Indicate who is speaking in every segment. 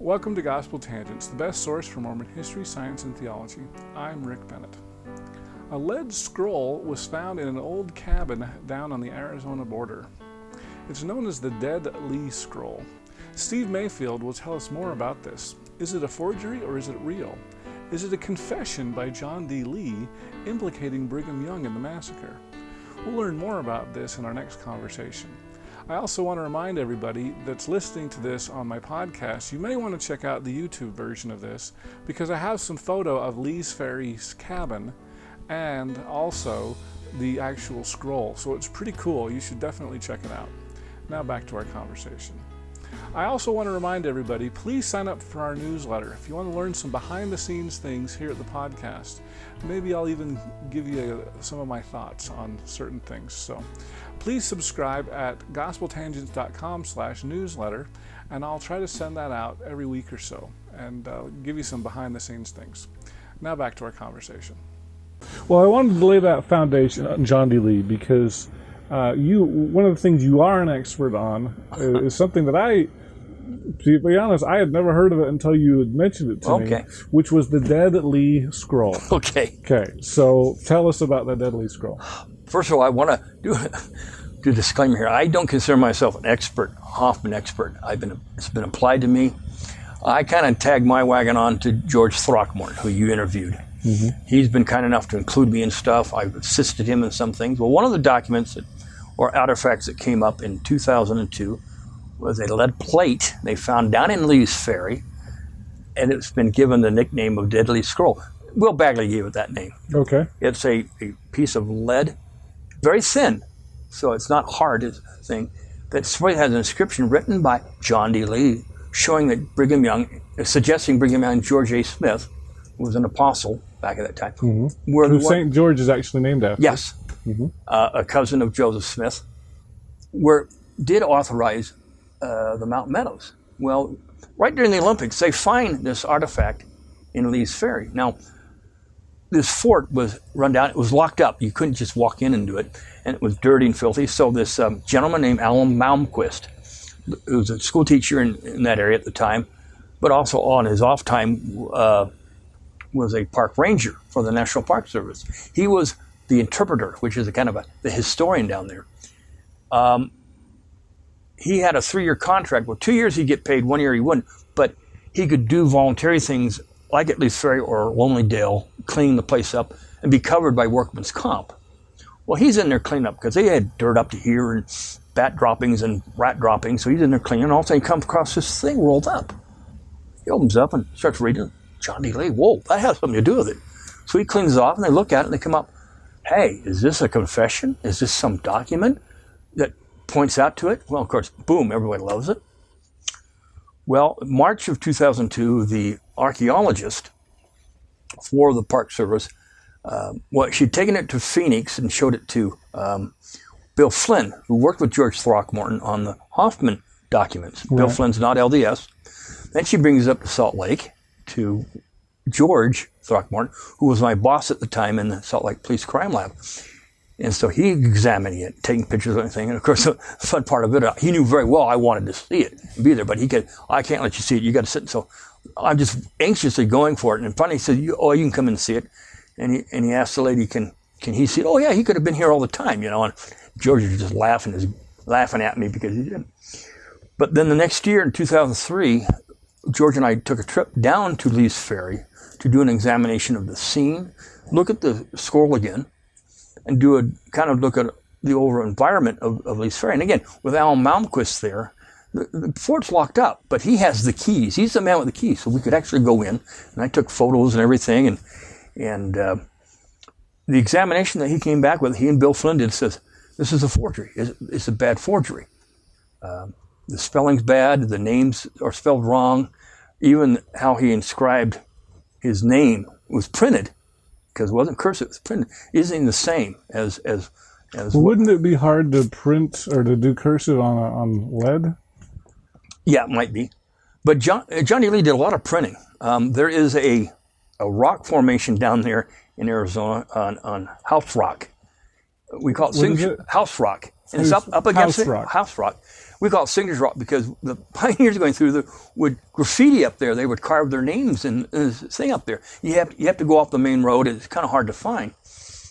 Speaker 1: Welcome to Gospel Tangents, the best source for Mormon history, science, and theology. I'm Rick Bennett. A lead scroll was found in an old cabin down on the Arizona border. It's known as the Dead Lee Scroll. Steve Mayfield will tell us more about this. Is it a forgery or is it real? Is it a confession by John D. Lee implicating Brigham Young in the massacre? We'll learn more about this in our next conversation. I also want to remind everybody that's listening to this on my podcast, you may want to check out the YouTube version of this because I have some photo of Lee's Ferry's cabin and also the actual scroll. So it's pretty cool. You should definitely check it out. Now back to our conversation. I also want to remind everybody, please sign up for our newsletter. If you want to learn some behind-the-scenes things here at the podcast, maybe I'll even give you some of my thoughts on certain things. So please subscribe at gospeltangents.com/newsletter, and I'll try to send that out every week or so and give you some behind-the-scenes things. Now back to our conversation. Well, I wanted to lay that foundation on John D. Lee because one of the things you are an expert on is something that to be honest, I had never heard of it until you had mentioned it to me, which was the Dead Lee Scroll. Okay, so tell us about the Dead Lee Scroll.
Speaker 2: First of all, I want to do a disclaimer here. I don't consider myself an expert, Hoffman expert. It's been applied to me. I kind of tagged my wagon on to George Throckmorton, who you interviewed. Mm-hmm. He's been kind enough to include me in stuff. I've assisted him in some things. Well, one of the documents or artifacts that came up in 2002 was a lead plate they found down in Lee's Ferry, and it's been given the nickname of Dead Lee Scroll. Will Bagley gave it that name.
Speaker 1: Okay.
Speaker 2: It's a piece of lead, very thin, so it's not hard thing, that has an inscription written by John D. Lee showing that suggesting Brigham Young and George A. Smith, who was an apostle back at that time.
Speaker 1: Mm-hmm. Who St. George is actually named after.
Speaker 2: Yes. Mm-hmm. A cousin of Joseph Smith, did authorize the Mountain Meadows. Well, right during the Olympics, they find this artifact in Lee's Ferry. Now, this fort was run down. It was locked up. You couldn't just walk in and do it, and it was dirty and filthy. So this gentleman named Alan Malmquist, who was a school teacher in that area at the time, but also on his off time was a park ranger for the National Park Service. He was the interpreter, which is the historian down there. He had a 3-year contract. Well, 2 years he'd get paid, 1 year he wouldn't, but he could do voluntary things like at Lee's Ferry or Lonely Dale, clean the place up and be covered by workman's comp. Well, he's in there cleaning up because they had dirt up to here and bat droppings and rat droppings, so he's in there cleaning, and all of a sudden he comes across this thing rolled up. He opens up and starts reading. John D. Lee, whoa, that has something to do with it. So he cleans it off, and they look at it, and they come up, hey, is this a confession? Is this some document that points out to it? Well, of course, boom, everybody loves it. Well, March of 2002, the archaeologist for the Park Service, she'd taken it to Phoenix and showed it to Bill Flynn, who worked with George Throckmorton on the Hoffman documents. Right. Bill Flynn's not LDS. Then she brings it up to Salt Lake to George Throckmorton, who was my boss at the time in the Salt Lake Police Crime Lab. And so he examined it, taking pictures of everything. And of course, the fun part of it, he knew very well I wanted to see it and be there, but I can't let you see it. You got to sit. So I'm just anxiously going for it. And finally he said, you can come in and see it. And he asked the lady, can he see it? Oh yeah, he could have been here all the time, And George was just laughing at me because he didn't. But then the next year in 2003, George and I took a trip down to Lee's Ferry to do an examination of the scene, look at the scroll again, and do a kind of look at the overall environment of Lee's Ferry. And again, with Alan Malmquist there, the fort's locked up, but he has the keys. He's the man with the keys, so we could actually go in. And I took photos and everything, and the examination that he came back with, he and Bill Flynn did, says, this is a forgery. It's a bad forgery. The spelling's bad, the names are spelled wrong, even how he inscribed his name was printed, because it wasn't cursive, it was printed, isn't the same as
Speaker 1: wouldn't it be hard to print or to do cursive on lead?
Speaker 2: Yeah, it might be. But John D. Lee did a lot of printing. There is a rock formation down there in Arizona on House Rock. We call it House Rock. And it's up against
Speaker 1: house rock.
Speaker 2: We call it signature rock because the pioneers going through would graffiti up there. They would carve their names and this thing up there. You have to go off the main road. It's kind of hard to find.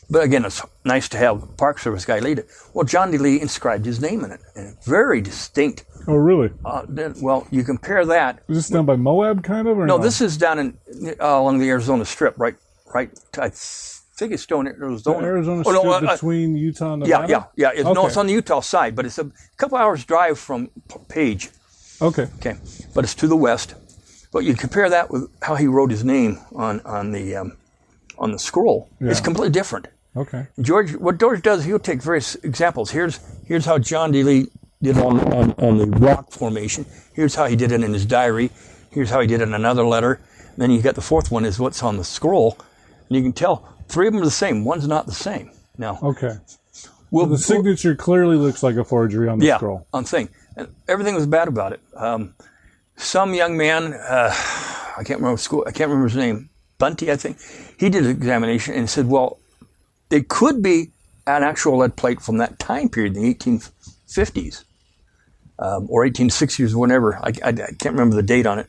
Speaker 2: But again, it's nice to have a Park Service guy lead it. Well, John D. Lee inscribed his name in it, and it's very distinct.
Speaker 1: Oh, really?
Speaker 2: Well, you compare that.
Speaker 1: Is this down by Moab, kind of? Or
Speaker 2: no, this is down along the Arizona Strip, right. I think it's still in Arizona.
Speaker 1: The Arizona Strip between Utah and Nevada?
Speaker 2: Yeah. No, it's on the Utah side, but it's a couple hours drive from Page.
Speaker 1: Okay.
Speaker 2: But it's to the west. But you compare that with how he wrote his name on the scroll. Yeah. It's completely different.
Speaker 1: Okay.
Speaker 2: What George does, he'll take various examples. Here's how John D. Lee did on the rock formation. Here's how he did it in his diary. Here's how he did it in another letter. And then you got the fourth one is what's on the scroll. And you can tell three of them are the same. One's not the same. Now.
Speaker 1: Okay. Well, the signature clearly looks like a forgery on the scroll.
Speaker 2: Yeah, on thing. And everything was bad about it. Some young man, I can't remember his name, Bunty, I think. He did an examination and said, well, it could be an actual lead plate from that time period, the 1850s or 1860s, whenever. I can't remember the date on it.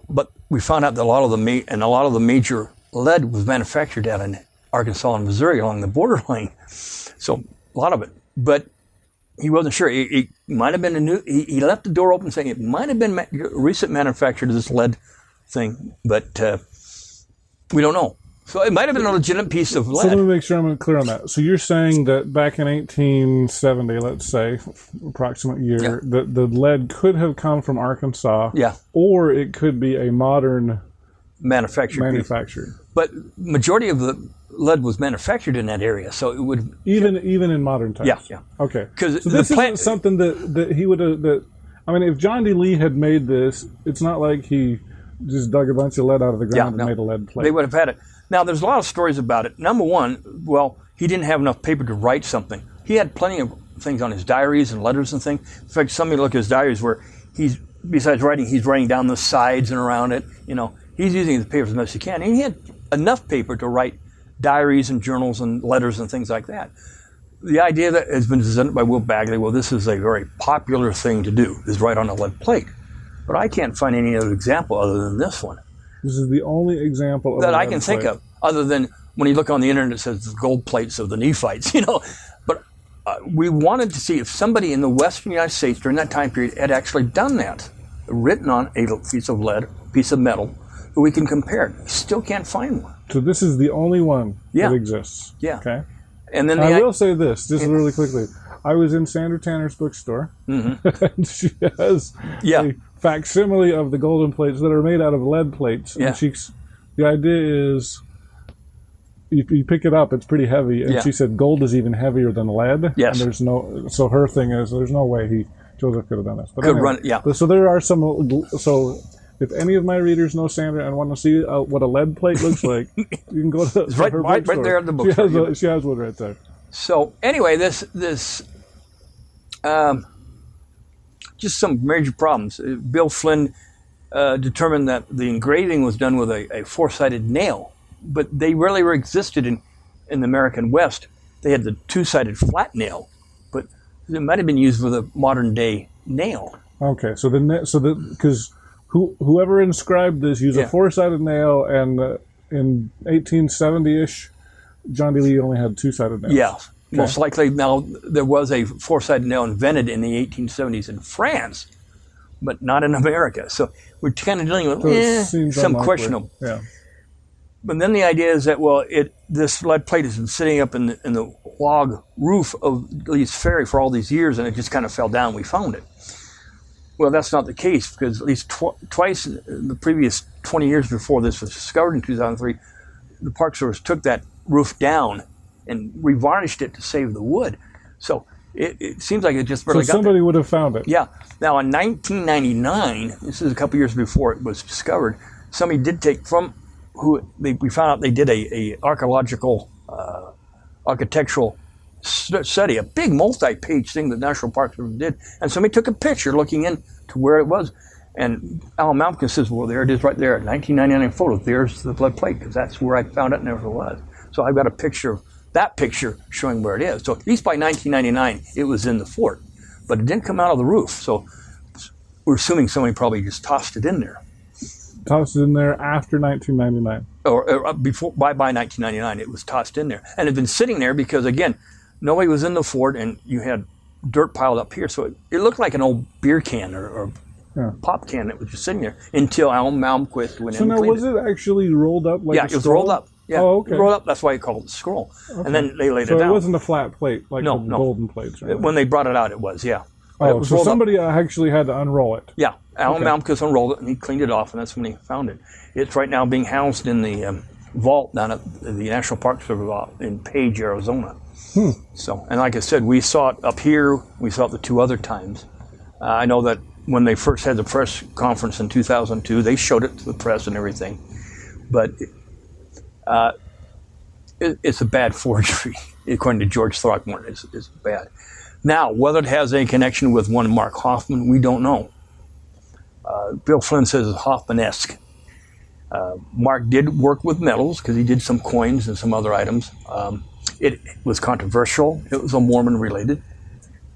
Speaker 2: But we found out that a lot of the major lead was manufactured out in Arkansas and Missouri along the borderline. So a lot of it. But he wasn't sure. It might have been he left the door open saying it might have been recent manufactured of this lead thing, but we don't know. So it might have been a legitimate piece of lead.
Speaker 1: So let me make sure I'm clear on that. So you're saying that back in 1870, let's say, approximate year, the lead could have come from Arkansas, or it could be a modern manufactured.
Speaker 2: But majority of the lead was manufactured in that area, so it would
Speaker 1: even in modern times.
Speaker 2: Yeah.
Speaker 1: Okay. So this isn't something that he would have. I mean, if John D. Lee had made this, it's not like he just dug a bunch of lead out of the ground and made a lead plate.
Speaker 2: They would have had it. Now, there's a lot of stories about it. Number one, well, he didn't have enough paper to write something. He had plenty of things on his diaries and letters and things. In fact, somebody look at his diaries where besides writing, he's writing down the sides and around it. He's using the paper as much as he can. And he had enough paper to write diaries and journals and letters and things like that. The idea that has been presented by Will Bagley, well, this is a very popular thing to do, is write on a lead plate. But I can't find any other example other than this one.
Speaker 1: This is the only example
Speaker 2: that I can think of, other than when you look on the internet, it says the gold plates of the Nephites, But we wanted to see if somebody in the Western United States during that time period had actually done that, written on a piece of lead, piece of metal, that we can compare it. We still can't find one.
Speaker 1: So this is the only one that exists.
Speaker 2: Yeah.
Speaker 1: Okay.
Speaker 2: And then
Speaker 1: I will say this, just really quickly. I was in Sandra Tanner's bookstore, and she has a facsimile of the golden plates that are made out of lead plates.
Speaker 2: Yeah.
Speaker 1: And the idea is, you pick it up, it's pretty heavy. And she said gold is even heavier than lead.
Speaker 2: Yes.
Speaker 1: And so her thing is, there's no way Joseph could have done this. But
Speaker 2: could
Speaker 1: anyway,
Speaker 2: run,
Speaker 1: So there are so if any of my readers know Sandra and want to see what a lead plate looks like, you can go to her
Speaker 2: right there in the bookstore.
Speaker 1: She has one right there.
Speaker 2: So anyway, this just some major problems. Bill Flynn determined that the engraving was done with a four-sided nail, but they rarely existed in the American West. They had the two-sided flat nail, but it might have been used with a modern-day nail.
Speaker 1: Okay, because whoever inscribed this used a four-sided nail, and in 1870-ish, John D. Lee only had two-sided nails.
Speaker 2: Yeah. Okay. Most likely, now, there was a four-sided nail invented in the 1870s in France, but not in America. So we're kind of dealing with some questionable.
Speaker 1: Yeah.
Speaker 2: But then the idea is that, this lead plate has been sitting up in the log roof of Lee's Ferry for all these years, and it just kind of fell down. We found it. Well, that's not the case, because at least twice in the previous 20 years before this was discovered in 2003, the Park Service took that roof down and revarnished it to save the wood. So it seems like it just barely got there.
Speaker 1: So somebody would have found it.
Speaker 2: Yeah. Now, in 1999, this is a couple years before it was discovered, somebody did take we found out they did a archaeological, architectural study, a big multi-page thing that National Park Service did, and somebody took a picture looking in to where it was, and Alan Malkin says, well, there it is right there, 1999 photo, there's the lead plate, because that's where I found it and there it was. So I've got a picture of that picture showing where it is. So at least by 1999, it was in the fort, but it didn't come out of the roof. So we're assuming somebody probably just tossed it in there.
Speaker 1: Tossed it in there after 1999.
Speaker 2: Or before, by 1999, it was tossed in there. And it had been sitting there because, again, nobody was in the fort, and you had dirt piled up here. So it looked like an old beer can or pop can that was just sitting there until Alan Malmquist went in and cleaned it.
Speaker 1: So now, was it actually rolled up like a scroll?
Speaker 2: Yeah, it was rolled up. Yeah,
Speaker 1: oh, okay.
Speaker 2: Rolled up. That's why you call it the scroll. Okay. And then they laid it down.
Speaker 1: So it wasn't a flat plate like the golden plates, right?
Speaker 2: When they brought it out, it was, yeah.
Speaker 1: Oh, so somebody actually had to unroll it.
Speaker 2: Yeah, Alan Malmquist unrolled it, and he cleaned it off, and that's when he found it. It's right now being housed in the vault down at the National Park Service in Page, Arizona. So, and like I said, we saw it up here. We saw it the 2 other times. I know that when they first had the press conference in 2002, they showed it to the press and everything. But it's a bad forgery, according to George Throckmorton. It's bad. Now, whether it has any connection with one Mark Hoffman, we don't know. Bill Flynn says it's Hoffman-esque. Mark did work with metals because he did some coins and some other items. It was controversial. It was Mormon related.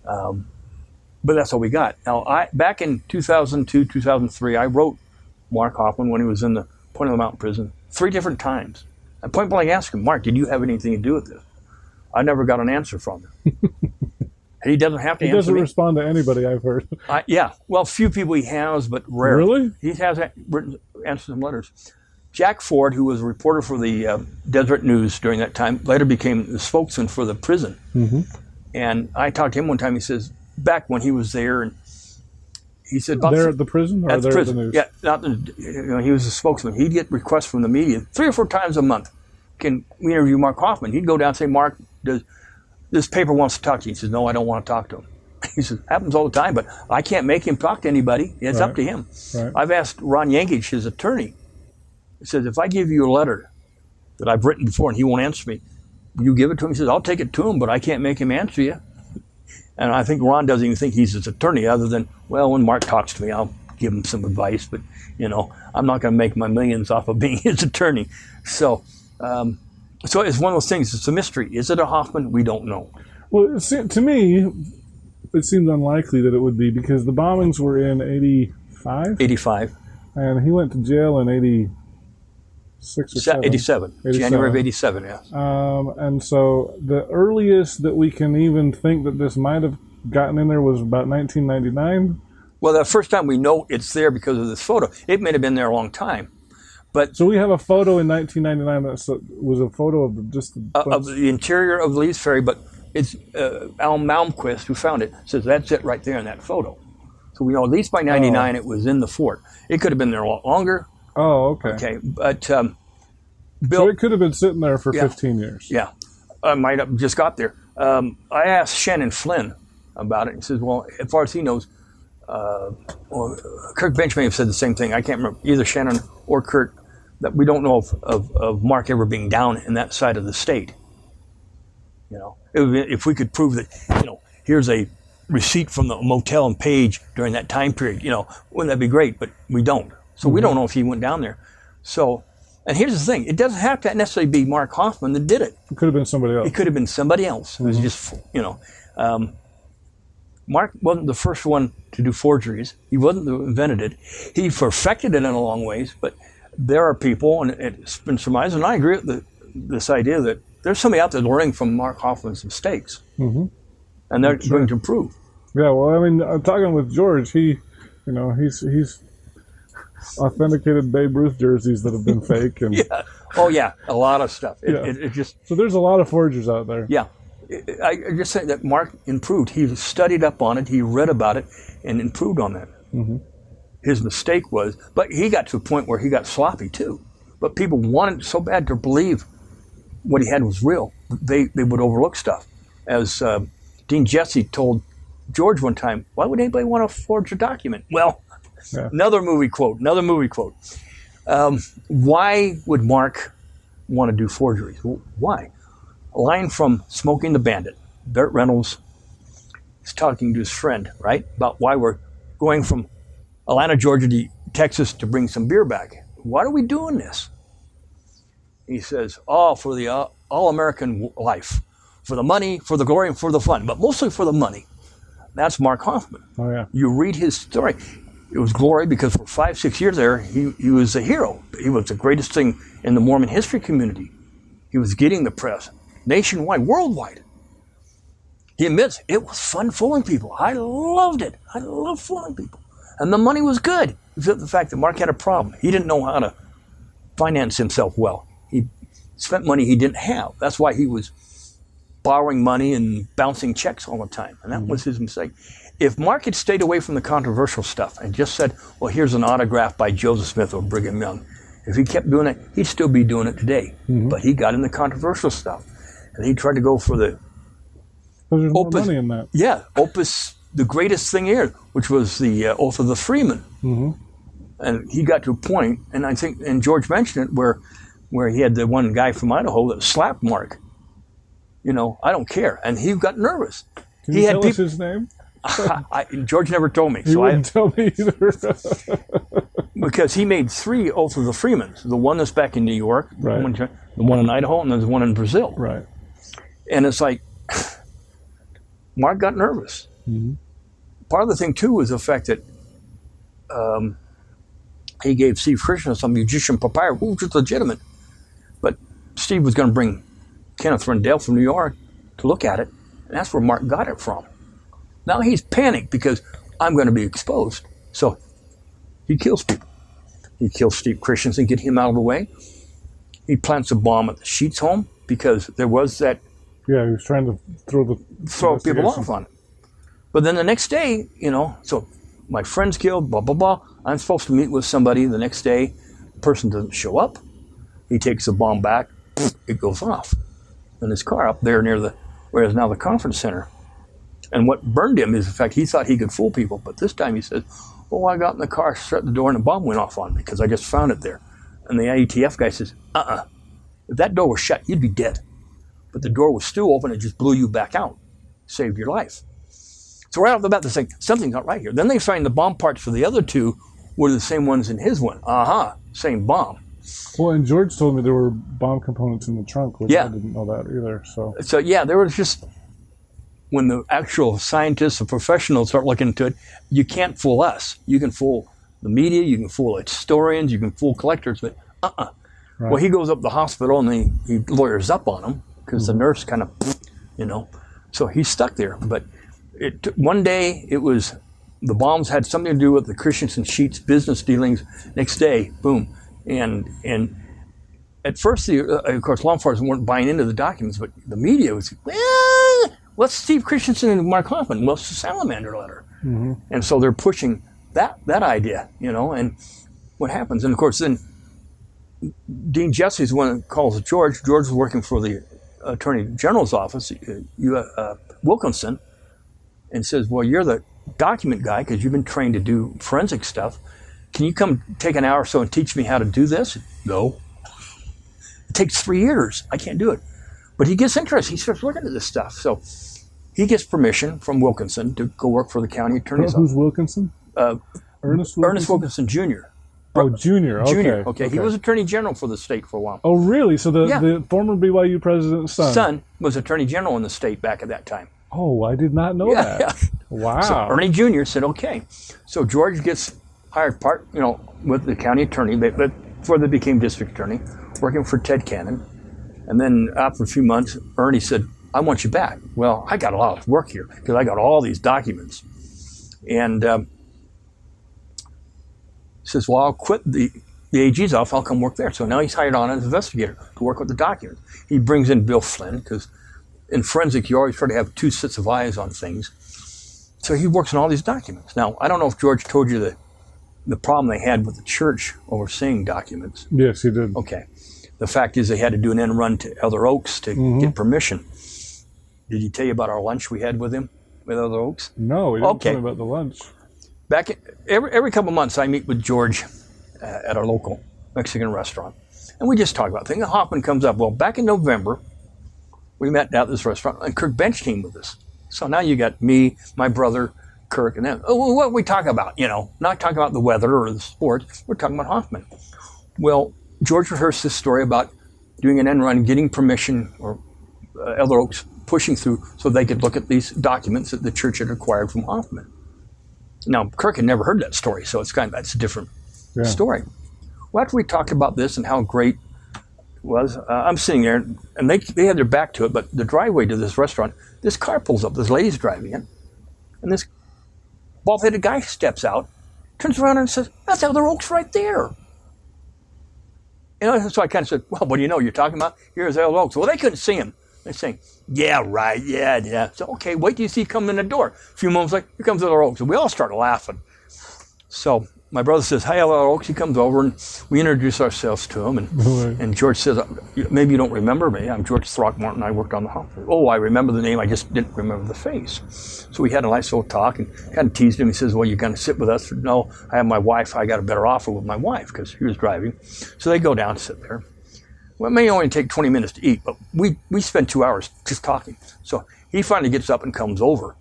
Speaker 2: But that's all we got. Now, back in 2002, 2003, I wrote Mark Hoffman when he was in the Point of the Mountain prison 3 different times. I point blank asked him, Mark, did you have anything to do with this? I never got an answer from him. He doesn't have to answer me. He doesn't
Speaker 1: respond to anybody, I've heard.
Speaker 2: Yeah. Well, few people he has, but rare.
Speaker 1: Really?
Speaker 2: He has answered some letters. Jack Ford, who was a reporter for the Deseret News during that time, later became the spokesman for the prison. Mm-hmm. And I talked to him one time. He says, back when he was there, and he said...
Speaker 1: There at the prison? Or
Speaker 2: at the prison.
Speaker 1: At the news?
Speaker 2: Yeah. He was a spokesman. He'd get requests from the media 3 or 4 times a month. Can we interview Mark Hoffman? He'd go down and say, Mark, this paper wants to talk to you. He says, no, I don't want to talk to him. He says, happens all the time, but I can't make him talk to anybody. It's up to him. Right. I've asked Ron Yankage, his attorney. He says, if I give you a letter that I've written before and he won't answer me, will you give it to him? He says, I'll take it to him, but I can't make him answer you. And I think Ron doesn't even think he's his attorney, other than, well, when Mark talks to me, I'll give him some advice, but, I'm not going to make my millions off of being his attorney. So it's one of those things. It's a mystery. Is it a Hoffman? We don't know.
Speaker 1: Well, to me, it seems unlikely that it would be, because the bombings were in 85?
Speaker 2: 85.
Speaker 1: And he went to jail in 86 or 7.
Speaker 2: 87. January of 87, yeah.
Speaker 1: And so the earliest that we can even think that this might have gotten in there was about 1999.
Speaker 2: Well, the first time we know it's there because of this photo. It may have been there a long time. But
Speaker 1: so we have a photo in 1999 that was a photo of just
Speaker 2: of the interior of Lee's Ferry, but it's Al Malmquist, who found it, says that's it right there in that photo. So we know at least by 99 it was in the fort. It could have been there a lot longer.
Speaker 1: Oh, okay.
Speaker 2: Okay, but
Speaker 1: Bill... So it could have been sitting there for 15 years.
Speaker 2: Yeah, I might have just got there. I asked Shannon Flynn about it. He says, well, as far as he knows, Kirk Bench may have said the same thing. I can't remember, either Shannon or Kurt, that we don't know of Mark ever being down in that side of the state. If we could prove that, here's a receipt from the motel in Page during that time period, wouldn't that be great? But we don't. So we don't know if he went down there. So, and here's the thing. It doesn't have to necessarily be Mark Hoffman that did it.
Speaker 1: It could have been somebody else.
Speaker 2: It could have been somebody else who's just, Mark wasn't the first one to do forgeries. He wasn't the one who invented it. He perfected it in a long ways, but there are people, and it's been surmised, and I agree with this idea that there's somebody out there learning from Mark Hoffman's mistakes, and they're going to improve.
Speaker 1: Yeah, well, I mean, I'm talking with George. He's authenticated Babe Ruth jerseys that have been fake, and
Speaker 2: a lot of stuff. It just
Speaker 1: so there's a lot of forgers out there.
Speaker 2: Yeah, I just say that Mark improved. He studied up on it. He read about it and improved on that. Mm-hmm. His mistake was, but he got to a point where he got sloppy too. But people wanted so bad to believe what he had was real. They would overlook stuff. As Dean Jesse told George one time, why would anybody want to forge a document? Well, another movie quote. Why would Mark want to do forgeries? Well, why? A line from Smoking the Bandit. Burt Reynolds is talking to his friend, right, about why we're going from Atlanta, Georgia to Texas to bring some beer back. Why are we doing this? He says, for the all-American life. For the money, for the glory, and for the fun, but mostly for the money. That's Mark Hoffman.
Speaker 1: Oh, yeah.
Speaker 2: You read his story. It was glory because for 5-6 years there, he was a hero. He was the greatest thing in the Mormon history community. He was getting the press nationwide, worldwide. He admits it was fun fooling people. I loved it. I loved fooling people. And the money was good, except the fact that Mark had a problem. He didn't know how to finance himself well. He spent money he didn't have. That's why he was borrowing money and bouncing checks all the time. And that was his mistake. If Mark had stayed away from the controversial stuff and just said, well, here's an autograph by Joseph Smith or Brigham Young, if he kept doing it, he'd still be doing it today. But he got in the controversial stuff. And he tried to go for the
Speaker 1: There's more money in that.
Speaker 2: Yeah, opus, the greatest thing here, which was the Oath of the Freeman. And he got to a point, and I think, and George mentioned it, where he had the one guy from Idaho that slapped Mark. You know, I don't care. And he got nervous.
Speaker 1: Can you tell us his name?
Speaker 2: George never told me.
Speaker 1: He wouldn't tell me either.
Speaker 2: Because he made 3 Oath of the Freemans. The one that's back in New York,
Speaker 1: right.
Speaker 2: The one in Idaho, and there's one in Brazil.
Speaker 1: Right.
Speaker 2: And it's like, Mark got nervous. Part of the thing, too, was the fact that he gave Steve Christian some musician papyrus, which was legitimate. But Steve was going to bring Kenneth Rendell from New York to look at it, and that's where Mark got it from. Now he's panicked because I'm going to be exposed. So he kills people. He kills Steve Christensen, get him out of the way. He plants a bomb at the Sheets home because there was that.
Speaker 1: Yeah, he was trying to throw
Speaker 2: people off on it. But then the next day, you know, so my friend's killed, blah, blah, blah. I'm supposed to meet with somebody the next day. The person doesn't show up. He takes the bomb back. It goes off in his car up there near where is now the conference center. And what burned him is the fact he thought he could fool people. But this time he says, oh, I got in the car, shut the door, and the bomb went off on me because I just found it there. And the IETF guy says, if that door was shut, you'd be dead. But the door was still open, it just blew you back out. Saved your life. So right off the bat, they're saying, something's not right here. Then they find the bomb parts for the other 2 were the same ones in his one. Same bomb.
Speaker 1: Well, and George told me there were bomb components in the trunk, which
Speaker 2: Yeah.
Speaker 1: I didn't know that either.
Speaker 2: So yeah, there was just, when the actual scientists or professionals start looking into it, you can't fool us. You can fool the media, you can fool historians, you can fool collectors, but Right. Well, he goes up to the hospital and he lawyers up on him because the nurse kind of, you know, so he's stuck there. But one day it was, the bombs had something to do with the Christensen Sheets business dealings. Next day, boom. And at first, of course, law enforcement weren't buying into the documents, but the media was, what's Steve Christensen and Mark Hoffman? Well, it's the salamander letter. And so they're pushing that idea, you know, and what happens? And of course, then Dean Jesse's the one that calls George. George was working for the Attorney General's office, Wilkinson, and says, well, you're the document guy because you've been trained to do forensic stuff. Can you come take an hour or so and teach me how to do this? No. It takes 3 years. I can't do it. But he gets interested. He starts looking at this stuff. So he gets permission from Wilkinson to go work for the county attorney's office.
Speaker 1: Who's Wilkinson?
Speaker 2: Ernest Wilkinson Jr.
Speaker 1: Oh, Junior. Okay.
Speaker 2: Junior. Okay. He was Attorney General for the state for a while.
Speaker 1: Oh, really? So the former BYU president's son
Speaker 2: was Attorney General in the state back at that time.
Speaker 1: Oh, I did not know that. Yeah. Wow.
Speaker 2: So Ernie Jr. said, okay. So George gets hired with the county attorney, before they became district attorney, working for Ted Cannon. And then after a few months, Ernie said, I want you back. Well, I got a lot of work here because I got all these documents. And says, well, I'll quit the AG's office, I'll come work there. So now he's hired on as an investigator to work with the documents. He brings in Bill Flynn because in forensic, you always try to have 2 sets of eyes on things. So he works on all these documents. Now, I don't know if George told you the problem they had with the church overseeing documents.
Speaker 1: Yes, he did.
Speaker 2: Okay. The fact is they had to do an end run to Other Oaks to get permission. Did he tell you about our lunch we had with him, with Other Oaks?
Speaker 1: No, he didn't tell me about the lunch.
Speaker 2: Every couple of months, I meet with George at our local Mexican restaurant, and we just talk about things. Hoffman comes up. Well, back in November, we met at this restaurant, and Kirk Bench came with us. So now you got me, my brother, Kirk, and then what we talk about, not talking about the weather or the sports. We're talking about Hoffman. Well, George rehearsed this story about doing an end run, getting permission, or Elder Oaks pushing through so they could look at these documents that the church had acquired from Hoffman. Now, Kirk had never heard that story, so that's a different story. Well, after we talked about this and how great it was, I'm sitting there, and they had their back to it, but the driveway to this restaurant, this car pulls up, this lady's driving in, and this bald-headed guy steps out, turns around and says, "That's Elder Oaks right there." So I kind of said, "Well, what do you know? You're talking about? Here's Elder Oaks." Well, they couldn't see him. They're saying, "Yeah, right, yeah." So, okay, wait till you see him come in the door. A few moments later, here comes Elder Oaks. And we all started laughing. So my brother says, "Hi, Elder Oaks." He comes over, and we introduce ourselves to him. And George says, "Maybe you don't remember me. I'm George Throckmorton. I worked on the hospital." "Oh, I remember the name. I just didn't remember the face." So we had a nice little talk and kind of teased him. He says, "Well, you're going to sit with us?" "No, I have my wife. I got a better offer with my wife," because he was driving. So they go down and sit there. Well, it may only take 20 minutes to eat, but we spend 2 hours just talking. So he finally gets up and comes over.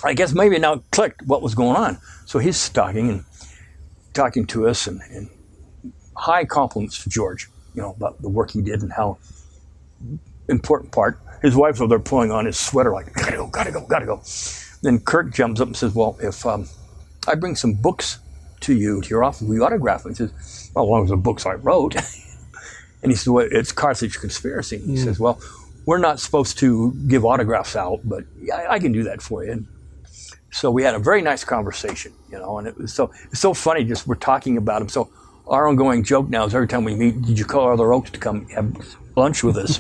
Speaker 2: I guess maybe now it clicked what was going on. So he's talking to us and high compliments to George, about the work he did and how important part. His wife's over there pulling on his sweater like, gotta go. Then Kirk jumps up and says, "Well, if I bring some books to your office, will you autograph them?" He says, "Well, as long as the books I wrote." And he says, "Well, it's Carthage Conspiracy." He says, "Well, we're not supposed to give autographs out, but I can do that for you." And so we had a very nice conversation, and it was so funny. Just we're talking about him. So our ongoing joke now is every time we meet, "Did you call Elder Oaks to come have lunch with us?"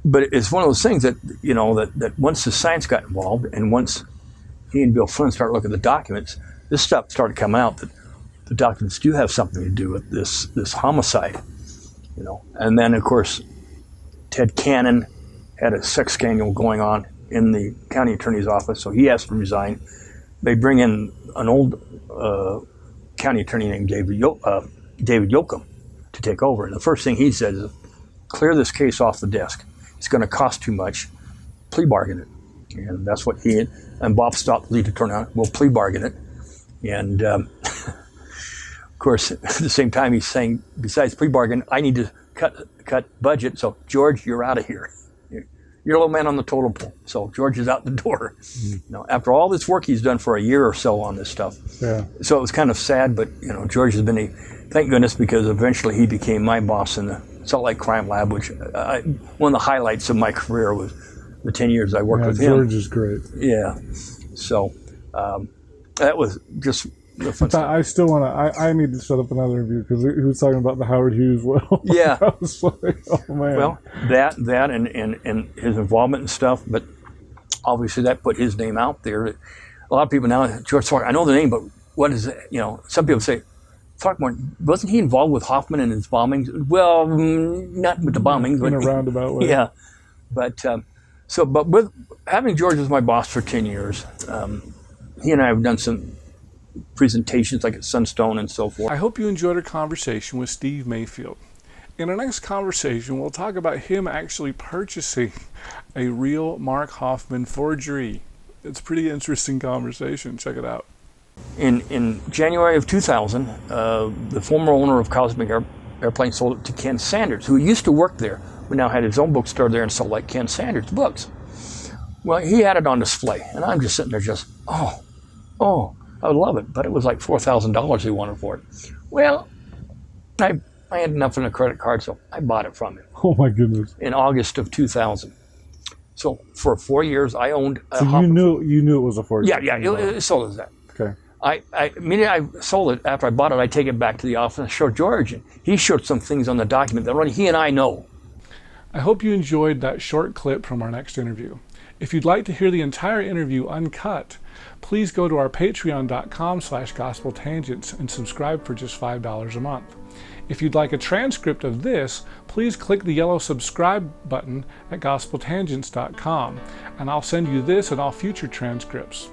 Speaker 2: But it's one of those things that that once the science got involved, and once he and Bill Flynn started looking at the documents, this stuff started coming out that the documents do have something to do with this homicide, And then, of course, Ted Cannon had a sex scandal going on in the county attorney's office, so he has to resign. They bring in an old county attorney named David Yoakum to take over. And the first thing he says is, "Clear this case off the desk. It's going to cost too much. Plea bargain it." And that's what he and Bob Stott, the lead attorney, will plea bargain it. And of course, at the same time, he's saying, besides plea bargain, I need to cut budget. So, George, you're out of here. You're a little man on the totem pole. So George is out the door. After all this work he's done for a year or so on this stuff. Yeah. So it was kind of sad, but George has been thank goodness, because eventually he became my boss in the Salt Lake Crime Lab, which one of the highlights of my career was the 10 years I worked with him.
Speaker 1: George is great.
Speaker 2: Yeah. So that was just the fun stuff.
Speaker 1: I still want to. I need to set up another interview because he was talking about the Howard Hughes well.
Speaker 2: Yeah.
Speaker 1: I was like, oh man.
Speaker 2: Well, that and his involvement and stuff, but obviously that put his name out there. A lot of people now, George Throckmorton, I know the name, but what is it? Some people say, Throckmorton, wasn't he involved with Hoffman and his bombings? Well, not with the bombings.
Speaker 1: In a roundabout way.
Speaker 2: Yeah. But with having George as my boss for 10 years, he and I have done some presentations like at Sunstone and so forth.
Speaker 1: I hope you enjoyed our conversation with Steve Mayfield. In our next conversation, we'll talk about him actually purchasing a real Mark Hoffman forgery. It's a pretty interesting conversation. Check it out.
Speaker 2: In January of 2000, the former owner of Cosmic Airplane sold it to Ken Sanders, who used to work there, but now had his own bookstore there in Salt Lake, Ken Sanders Books. Well, he had it on display, and I'm just sitting there just, oh, I would love it, but it was like $4,000 he wanted for it. Well, I had enough in a credit card, so I bought it from him.
Speaker 1: Oh my goodness!
Speaker 2: In August of 2000. So for 4 years, I owned.
Speaker 1: So you knew it was a forgery.
Speaker 2: Yeah, it sold as that.
Speaker 1: Okay.
Speaker 2: Immediately I sold it. After I bought it, I take it back to the office and show George, and he showed some things on the document that only he and I know.
Speaker 1: I hope you enjoyed that short clip from our next interview. If you'd like to hear the entire interview uncut, please go to our patreon.com/gospeltangents and subscribe for just $5 a month. If you'd like a transcript of this, please click the yellow subscribe button at gospeltangents.com, and I'll send you this and all future transcripts.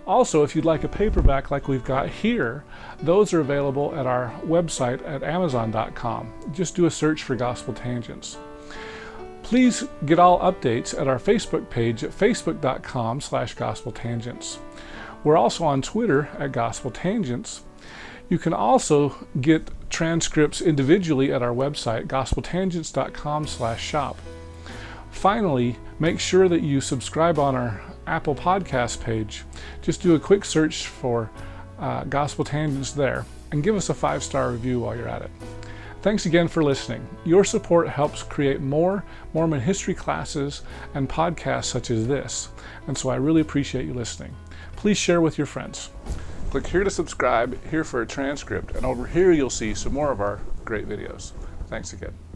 Speaker 1: Also, if you'd like a paperback like we've got here, those are available at our website at amazon.com. Just do a search for Gospel Tangents. Please get all updates at our Facebook page at facebook.com/gospeltangents. We're also on Twitter at Gospel Tangents. You can also get transcripts individually at our website, gospeltangents.com/shop. Finally, make sure that you subscribe on our Apple Podcast page. Just do a quick search for Gospel Tangents there and give us a 5-star review while you're at it. Thanks again for listening. Your support helps create more Mormon history classes and podcasts such as this, and so I really appreciate you listening. Please share with your friends. Click here to subscribe, here for a transcript, and over here you'll see some more of our great videos. Thanks again.